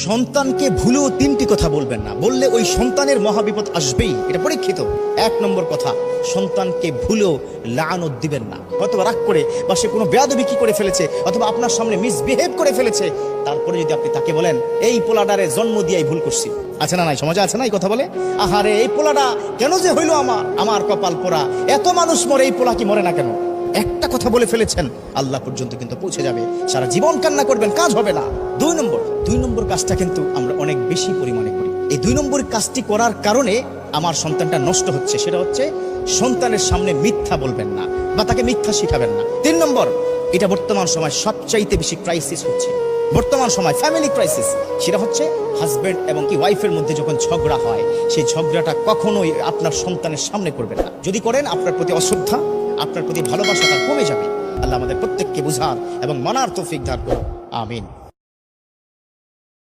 সন্তানকে ভুলেও তিনটি কথা বলবেন না, বললে ওই সন্তানের মহাবিপদ আসবেই, এটা পরীক্ষিত। এক নম্বর কথা, সন্তানকে ভুলেও লানত দিবেন না। হয়তো রাগ করে বা সে কোনো বেয়াদবি কি করে ফেলেছে, অথবা আপনার সামনে মিসবিহেভ করে ফেলেছে, তারপরে যদি আপনি তাকে বলেন এই পোলাডারে জন্ম দিয়াই ভুল করছি, আছে না নাই, সমাজে আছে না এই কথা বলে, আহারে এই পোলাটা কেন যে হইলো, আমার কপাল পোড়া, এত মানুষ মরে এই পোলা কি মরে না কেন? একটা কথা বলে ফেলেছেন, আল্লাহ পর্যন্ত কিন্তু পৌঁছে যাবে, সারা জীবন কান্না করবেন, কাজ হবে না। দুই নম্বর কাজটা কিন্তু আমরা অনেক বেশি পরিমাণে করি। এই 2 নম্বর কাজটি করার কারণে আমার সন্তানটা নষ্ট হচ্ছে, সেটা হচ্ছে সন্তানের সামনে মিথ্যা বলবেন না বা তাকে মিথ্যা শিখাবেন না। 3 নম্বর, এটা বর্তমান সময় সবচাইতে বেশি ক্রাইসিস হচ্ছে, বর্তমান সময় ফ্যামিলি ক্রাইসিস, সেটা হচ্ছে হাজব্যান্ড এবং কি ওয়াইফের মধ্যে যখন ঝগড়া হয়, সেই ঝগড়াটা কখনোই আপনার সন্তানের সামনে করবেন না। যদি করেন, আপনার প্রতি অশ্রদ্ধা, আপনার প্রতি ভালোবাসাটা কমে যাবে। আল্লাহ আমাদের প্রত্যেককে বুঝার এবং মানার তৌফিক দান করুন, আমিন।